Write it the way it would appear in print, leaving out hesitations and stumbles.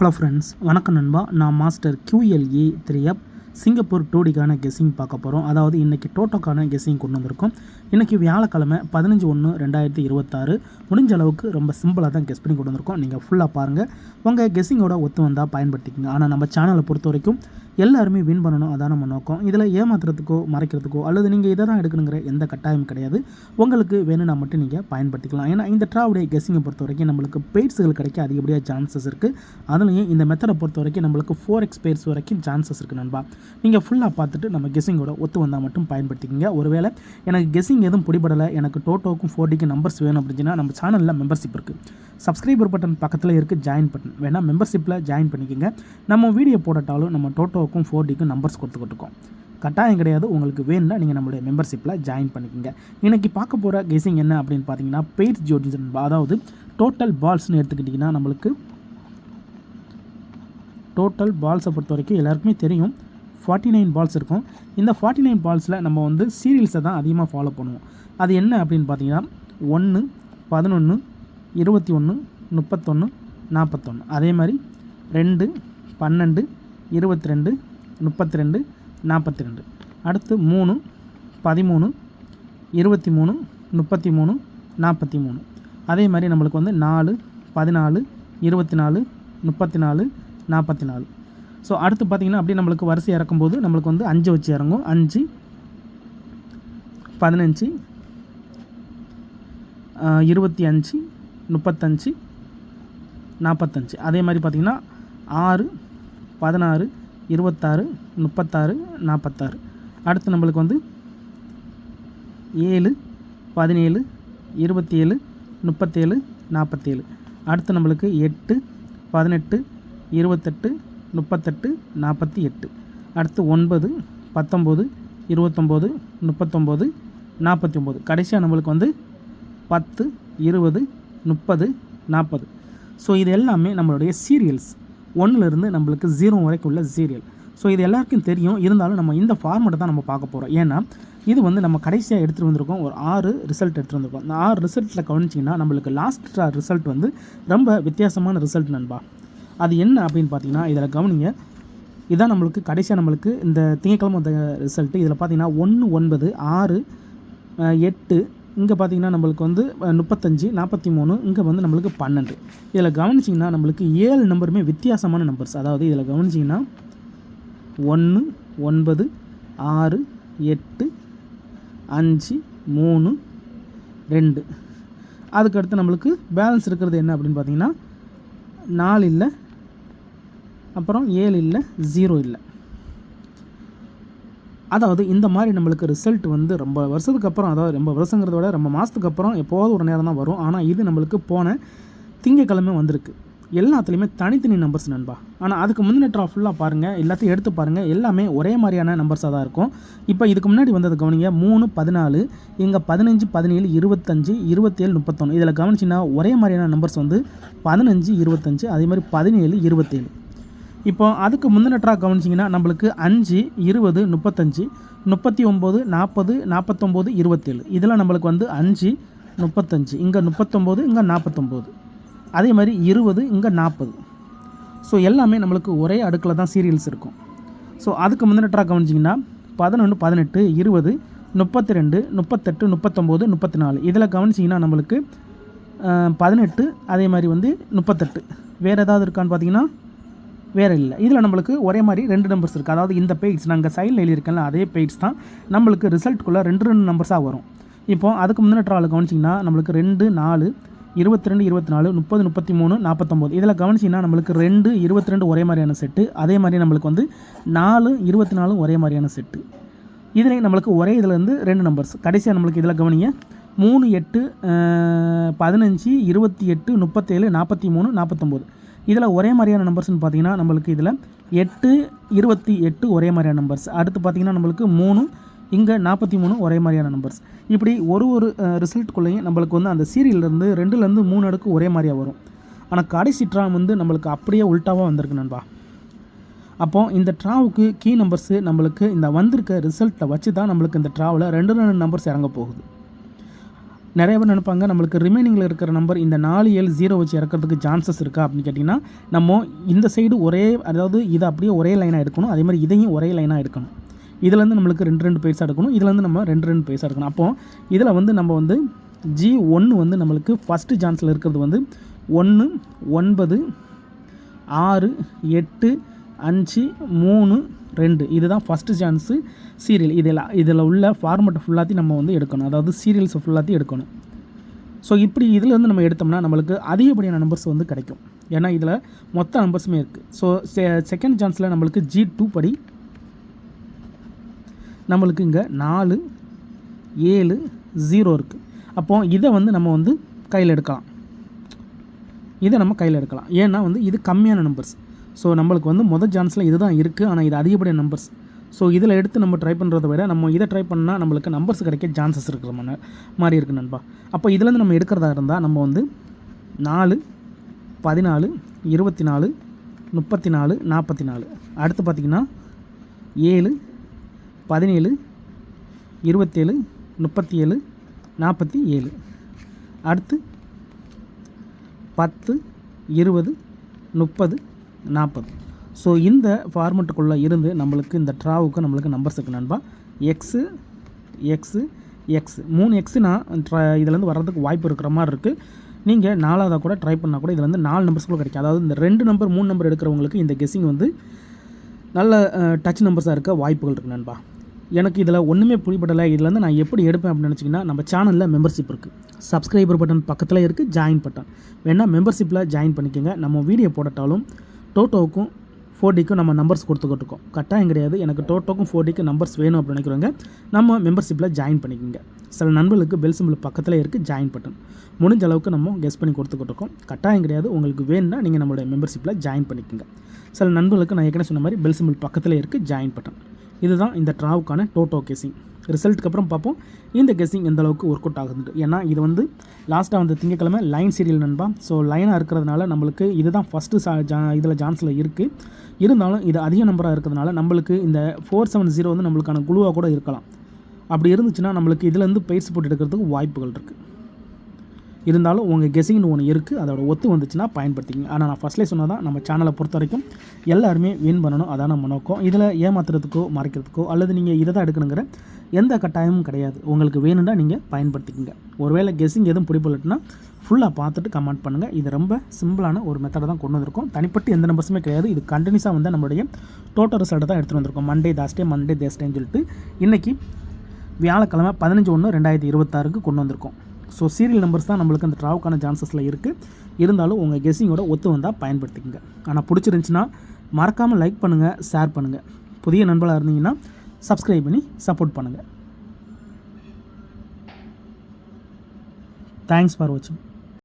Hello friends, வணக்கம் நண்பா. நான் மாஸ்டர் QLE 3F சிங்கப்பூர் 2Dக்கான கெஸ்ஸிங் பார்க்க போகிறோம். அதாவது இன்றைக்கி டோட்டோக்கான கெஸ்ஸிங் கொண்டு வந்திருக்கோம். இன்றைக்கி வியாழக்கிழமை 15/1/2026. முடிஞ்ச அளவுக்கு ரொம்ப சிம்பிளாக தான் கெஸ் பண்ணி கொண்டு வந்திருக்கோம். நீங்கள் ஃபுல்லாக பாருங்கள். உங்கள் கெஸ்ஸிங்கோட ஒத்து வந்தால் பயன்படுத்திக்கங்க. ஆனால் நம்ம சேனலை பொறுத்த வரைக்கும் எல்லாருமே வின் பண்ணணும், அதான் நம்ம நோக்கம். இதில் ஏமாத்துறதுக்கோ மறைக்கிறதுக்கோ அல்லது நீங்கள் இதை தான் எடுக்கணுங்கிற எந்த கட்டாயம் கிடையாது. உங்களுக்கு வேணும்னா மட்டும் நீங்கள் பயன்படுத்திக்கலாம். ஏன்னா இந்த ட்ராவுடைய கெஸ்ஸிங்கை பொறுத்த வரைக்கும் நம்மளுக்கு பெய்ட்ஸுகள் கிடைக்க அதிகப்படியாக சான்சஸ் இருக்குது. அதுலேயும் இந்த மெத்தடை பொறுத்த வரைக்கும் நம்மளுக்கு 4x பெய்ட்ஸ் வரைக்கும் சான்சஸ் இருக்குது நண்பா. நீங்கள் ஃபுல்லாக பார்த்துட்டு நம்ம கெஸ்ஸிங்கோட ஒத்து வந்தால் மட்டும் பயன்படுத்திக்கங்க. ஒருவேளை எனக்கு கெஸ்ஸிங் எதுவும் பிடிபடலை, எனக்கு டோட்டோக்கும் 4Dக்கும் நம்பர்ஸ் வேணும் அப்படின்னா நம்ம சேனலில் மெம்பர்ஷிப் இருக்குது. சப்ஸ்கிரைபர் பட்டன் பக்கத்தில் இருக்குது ஜாயின் பட்டன், வேணால் மெம்பர்ஷிப்பில் ஜாயின் பண்ணிக்கோங்க. நம்ம வீடியோ போடட்டாலும் நம்ம டோட்டோக்கும் 4Dக்கும் நம்பர்ஸ் கொடுத்துக்கிட்டு இருக்கோம். கட்டாயம் கிடையாது. உங்களுக்கு வேணும்னா நீங்கள் நம்மளுடைய மெம்பர்ஷிப்பில் ஜாயின் பண்ணிக்கோங்க. இன்றைக்கி பார்க்க போகிற கெஸ்ஸிங் என்ன அப்படின்னு பார்த்தீங்கன்னா பெய்ட்ஸ் ஜோடிஸ். அதாவது டோட்டல் பால்ஸ்னு எடுத்துக்கிட்டிங்கன்னா நம்மளுக்கு டோட்டல் பால்ஸை பொறுத்த வரைக்கும் எல்லாருக்குமே தெரியும் 49 பால்ஸ் இருக்கும். இந்த 49 பால்ஸில் நம்ம வந்து சீரியல்ஸை தான் அதிகமாக ஃபாலோ பண்ணுவோம். அது என்ன அப்படின்னு பார்த்தீங்கன்னா 1, 11, 21, 31, 41. அதே மாதிரி 2, 12, 22, 32, 42. அடுத்து 3, 13, 23, 33, 43. அதே மாதிரி நம்மளுக்கு வந்து 4, 14, 24, 34, 44. ஸோ அடுத்து பார்த்திங்கன்னா அப்படியே நம்மளுக்கு வரிசை இறக்கும்போது நம்மளுக்கு வந்து 5 வச்சு இறங்கும். 5, 15, 25, 35, 45. அதே மாதிரி பார்த்திங்கன்னா 6, 16, 26, 36, 46. அடுத்து நம்மளுக்கு வந்து 7, 17, 27, 37, 47. அடுத்து நம்மளுக்கு 8, 18, 28, 38, 48. அடுத்து 9, 19, 29, 39, 49. கடைசியாக நம்மளுக்கு வந்து 10, 20, 30, 40. ஸோ இது எல்லாமே நம்மளுடைய சீரியல்ஸ். 1லேருந்து நம்மளுக்கு 0 வரைக்கும் உள்ள சீரியல். ஸோ இது எல்லாருக்கும் தெரியும். இருந்தாலும் நம்ம இந்த ஃபார்மெட்டை தான் நம்ம பார்க்க போகிறோம். ஏன்னா இது வந்து நம்ம கடைசியாக எடுத்துகிட்டு வந்திருக்கோம். ஒரு 6 ரிசல்ட் எடுத்துகிட்டு வந்திருக்கோம். அந்த 6 ரிசல்ட்டில் கவனிச்சிங்கன்னா நம்மளுக்கு லாஸ்ட் ரிசல்ட் வந்து ரொம்ப வித்தியாசமான ரிசல்ட் நண்பா. அது என்ன அப்படின்னு பார்த்தீங்கன்னா இதில் கவனிங்க. இதான் நம்மளுக்கு கடைசியாக நம்மளுக்கு இந்த திங்கட்கிழமை வந்த ரிசல்ட்டு. இதில் பார்த்தீங்கன்னா 1, 9, 6, 8. இங்கே பார்த்தீங்கன்னா நம்மளுக்கு வந்து 35, 43. இங்கே வந்து நம்மளுக்கு 12. இதில் கவனிச்சிங்கன்னா நம்மளுக்கு 7 நம்பருமே வித்தியாசமான நம்பர்ஸ். அதாவது இதில் கவனிச்சிங்கன்னா 1, 9, 6, 8, 5, 3, 2. அதுக்கடுத்து நம்மளுக்கு பேலன்ஸ் இருக்கிறது என்ன அப்படின்னு பார்த்தீங்கன்னா 4 இல்லை, அப்புறம் 7 இல்லை, 0 இல்லை. அதாவது இந்த மாதிரி நம்மளுக்கு ரிசல்ட் வந்து ரொம்ப வருஷத்துக்கு அப்புறம், அதாவது ரொம்ப வருஷங்கிறத விட ரொம்ப மாதத்துக்கு அப்புறம் எப்போவாவது ஒரு நேரம் தான் வரும். ஆனால் இது நம்மளுக்கு போன திங்கக்கிழமை வந்திருக்கு. எல்லாத்துலேயுமே தனித்தனி நம்பர்ஸ் நண்பா. ஆனால் அதுக்கு முந்தின ட்ரா ஃபுல்லாக பாருங்கள், எல்லாத்தையும் எடுத்து பாருங்கள். எல்லாமே ஒரே மாதிரியான நம்பர்ஸாக தான் இருக்கும். இப்போ இதுக்கு முன்னாடி வந்தது கவனிங்க. 3, 14, இங்கே 15, 17, 25, 27, 31. இதில் கவனிச்சின்னா ஒரே மாதிரியான நம்பர்ஸ் வந்து 15, 25, அதே மாதிரி 17, 27. இப்போ அதுக்கு முந்தின ட்ரா கவனிச்சிங்கன்னா நம்மளுக்கு 5, 20, 35, 39, 40, 49, 27. இதில் நம்மளுக்கு வந்து 5, 35, இங்கே 39, இங்கே 49. அதே மாதிரி 20, இங்கே 40. ஸோ எல்லாமே நம்மளுக்கு ஒரே அடுக்கில் தான் சீரியல்ஸ் இருக்கும். ஸோ அதுக்கு முந்தின ட்ரா கவனிச்சிங்கன்னா 11, 18, 20, 32, 38, 39, 34. இதில் கவனிச்சிங்கன்னா நம்மளுக்கு 18, அதே மாதிரி வந்து 38. வேறு ஏதாவது இருக்கான்னு பார்த்தீங்கன்னா வேறு இல்லை. இதில் நம்மளுக்கு ஒரே மாதிரி 2 நம்பர்ஸ் இருக்குது. அதாவது இந்த பெய்ட்ஸ் நாங்கள் சைடில் எழுதியிருக்கேன்ல அதே பெய்ட்ஸ் தான் நம்மளுக்கு ரிசல்ட்டுக்குள்ளே 2 நம்பர்ஸாக வரும். இப்போது அதுக்கு முந்தின ட்ராவில் கவனிச்சிங்கன்னா நம்மளுக்கு 2, 4, 22, 24, 30, 33, 49. இதில் கவனிச்சிங்கன்னா நம்மளுக்கு 2, 22 ஒரே மாதிரியான செட்டு. அதே மாதிரி நம்மளுக்கு வந்து 4, 24 ஒரே மாதிரியான செட்டு. இதில் நம்மளுக்கு ஒரே இதில் இருந்து 2 நம்பர்ஸ். கடைசியாக நம்மளுக்கு இதில் கவனிங்க 3, 8, 15, 28, 37, 43, 49. இதில் ஒரே மாதிரியான நம்பர்ஸ்னு பார்த்தீங்கன்னா நம்மளுக்கு இதில் 8, 28 ஒரே மாதிரியான நம்பர்ஸ். அடுத்து பார்த்திங்கன்னா நம்மளுக்கு 3, இங்கே 43 ஒரே மாதிரியான நம்பர்ஸ். இப்படி ஒரு ரிசல்ட்டுக்குள்ளேயும் நம்மளுக்கு வந்து அந்த சீரியல்லேருந்து 2லேருந்து 3 அடுக்கு ஒரே மாதிரியாக வரும். ஆனால் கடைசி ட்ரா வந்து நம்மளுக்கு அப்படியே உல்ட்டாவாக வந்திருக்கு நண்பா. அப்போது இந்த ட்ராவுக்கு கீ நம்பர்ஸு நம்மளுக்கு இந்த வந்திருக்க ரிசல்ட்டை வச்சு தான் நம்மளுக்கு இந்த ட்ராவில் 2 நம்பர்ஸ் இறங்க போகுது. நிறைய பேர் நினைப்பாங்க நம்மளுக்கு ரிமைனிங்கில் இருக்கிற நம்பர் இந்த 4 7 0 வச்சு இறக்கிறதுக்கு சான்சஸ் இருக்கா அப்படின்னு கேட்டிங்கன்னா, நம்ம இந்த சைடு அதாவது இதை அப்படியே ஒரே லைனாக எடுக்கணும், அதே மாதிரி இதையும் ஒரே லைனாக எடுக்கணும். இதுலேருந்து நம்மளுக்கு 2 பைசா எடுக்கணும், இதுலேருந்து நம்ம 2 பைசா எடுக்கணும். அப்போது இதில் வந்து நம்ம வந்து G1 வந்து நம்மளுக்கு ஃபஸ்ட்டு சான்ஸில் இருக்கிறது வந்து 1 9 6 8 5 3 2 இதுதான் ஃபஸ்ட்டு சான்ஸு சீரியல். இதில் உள்ள ஃபார்மெட்டை ஃபுல்லாத்தையும் நம்ம வந்து எடுக்கணும், அதாவது சீரியல்ஸை ஃபுல்லாத்தையும் எடுக்கணும். ஸோ இப்படி இதில் வந்து நம்ம எடுத்தோம்னா நம்மளுக்கு அதிகப்படியான நம்பர்ஸ் வந்து கிடைக்கும். ஏன்னா இதில் மொத்த நம்பர்ஸுமே இருக்குது. ஸோ செகண்ட் சான்ஸில் நம்மளுக்கு G2 படி நம்மளுக்கு இங்கே 4 7 0 இருக்குது. அப்போது இதை வந்து நம்ம வந்து கையில் எடுக்கலாம், ஏன்னா வந்து இது கம்மியான நம்பர்ஸ். ஸோ நம்மளுக்கு வந்து முதல் சான்ஸில் இது தான் இருக்குது, ஆனால் இது அதிகப்படியான நம்பர்ஸ். ஸோ இதில் எடுத்து நம்ம ட்ரை பண்ணுறத விட நம்ம இதை ட்ரை பண்ணால் நம்மளுக்கு நம்பர்ஸ் கிடைக்க சான்சஸ் இருக்கிற மாதிரி இருக்குது நண்பா. அப்போ இதுலேருந்து நம்ம எடுக்கிறதா இருந்தால் நம்ம வந்து 4 14 24 34 44 அடுத்து பார்த்திங்கன்னா 7 17 27 37 47 அடுத்து 10 20 30 40. ஸோ இந்த ஃபார்மெட்டுக்குள்ளே இருந்து நம்மளுக்கு இந்த ட்ராவுக்கு நம்மளுக்கு நம்பர்ஸ் இருக்குது நண்பா. எக்ஸு 3 எக்ஸுனா இதுலேருந்து வர்றதுக்கு வாய்ப்பு இருக்கிற மாதிரி இருக்குது. நீங்கள் 4ஆவதாக கூட ட்ரை பண்ணால் கூட இதில் வந்து 4 நம்பர்ஸ்குள்ளே கிடைக்கும். அதாவது இந்த 2 நம்பர் 3 நம்பர் எடுக்கிறவங்களுக்கு இந்த கெஸ்ஸிங் வந்து நல்ல டச் நம்பர்ஸாக இருக்க வாய்ப்புகள் இருக்குது நண்பா. எனக்கு இதில் ஒன்றுமே புரியப்படலை, இதுலேருந்து நான் எப்படி எடுப்பேன் அப்படின்னு நினச்சிங்கன்னா, நம்ம சேனலில் மெம்பர்ஷிப் இருக்குது, சப்ஸ்கிரைபர் பட்டன் பக்கத்தில் இருக்குது, ஜாயின் பட்டன் வேணால் மெம்பர்ஷிப்பில் ஜாயின் பண்ணிக்கோங்க. நம்ம வீடியோ போடட்டாலும் டோட்டோவுக்கும் 4Dக்கும் நம்ம நம்பர்ஸ் கொடுத்துக்கிட்டு இருக்கோம். கட்டாயம் கிடையாது, எனக்கு டோட்டோக்கும் 4Dக்கு நம்பர்ஸ் வேணும் அப்படின்னு நினைக்கிறவங்க நம்ம மெம்பர்ஷிப்பில் ஜாயின் பண்ணிக்கோங்க. சில நண்பர்களுக்கு பெல் சிம்பிள் பக்கத்தில் இருக்குது ஜாயின் பட்டன், முடிஞ்ச அளவுக்கு நம்ம கெஸ் பண்ணி கொடுத்துக்கிட்டு இருக்கோம். கட்டாயம் கிடையாது, உங்களுக்கு வேணும்னா நீங்கள் நம்மளுடைய மெம்பர்ஷிப்பில் ஜாயின் பண்ணிக்கோங்க. சில நண்பர்களுக்கு நான் ஏற்கனவே சொன்ன மாதிரி பெல் சிம்பிள் பக்கத்தில் இருக்குது ஜாயின் பட்டன். இதுதான் இந்த ட்ராவுக்கான டோட்டோ கெஸ்ஸிங். ரிசல்ட்டுக்கு அப்புறம் பார்ப்போம் இந்த கெஸ்ஸிங் எந்த அளவுக்கு ஒர்க் அவுட் ஆகுது. ஏன்னா இது வந்து லாஸ்ட்டாக வந்து திங்கக்கிழமை லைன் சீரியல் நண்பா. ஸோ லைனாக இருக்கிறதுனால நம்மளுக்கு இதுதான் ஃபஸ்ட்டு இதில் சான்ஸில் இருக்குது. இருந்தாலும் இது அதிக நம்பராக இருக்கிறதுனால நம்மளுக்கு இந்த 470 வந்து நம்மளுக்கான குழுவாக கூட இருக்கலாம். அப்படி இருந்துச்சுன்னா நம்மளுக்கு இதுலேருந்து பயிற்சி போட்டு எடுக்கிறதுக்கு வாய்ப்புகள் இருக்குது. இருந்தாலும் உங்கள் கெஸ்ஸிங்னு ஒன்று இருக்குது, அதோட ஒத்து வந்துச்சுன்னா பயன்படுத்திங்க. ஆனால் நான் ஃபஸ்ட்லேயே சொன்னால் தான் நம்ம சேனலை பொறுத்த வரைக்கும் எல்லாருமே வின் பண்ணணும், அதான் நம்ம நோக்கம். இதில் ஏமாத்துறதுக்கோ மறைக்கிறதுக்கோ அல்லது நீங்கள் இதை தான் எடுக்கணுங்கிற எந்த கட்டாயமும் கிடையாது. உங்களுக்கு வேணும்னா நீங்கள் பயன்படுத்திக்கங்க. ஒருவேளை கெஸ்ஸிங் எதுவும் பிடிப்படலைன்னா ஃபுல்லாக பார்த்துட்டு கமெண்ட் பண்ணுங்கள். இது ரொம்ப சிம்பிளான ஒரு மெத்தடை தான் கொண்டு வந்திருக்கோம். தனிப்பட்டு எந்த நம்பர்ஸுமே கிடையாது. இது கண்டினியூஸாக வந்து நம்மளுடைய டோட்டல் ரிசல்ட்டை தான் எடுத்துகிட்டு வந்திருக்கோம். மண்டே தேஸ்டேன்னு சொல்லிட்டு இன்றைக்கி வியாழக்கிழமை 15/1/2026 கொண்டு வந்திருக்கோம். ஸோ சீரியல் நம்பர்ஸ் தான் நம்மளுக்கு அந்த ட்ராவுக்கான சான்சஸில் இருக்குது. இருந்தாலும் உங்கள் கெஸ்ஸிங்கோட ஒத்து வந்தால் பயன்படுத்திக்கங்க. ஆனால் பிடிச்சிருந்துச்சின்னா மறக்காமல் லைக் பண்ணுங்கள், ஷேர் பண்ணுங்கள். புதிய நண்பர்களாக இருந்தீங்கன்னா சப்ஸ்கிரைப் பண்ணி சப்போர்ட் பண்ணுங்கள். தேங்க்ஸ் ஃபார் வாட்சிங்.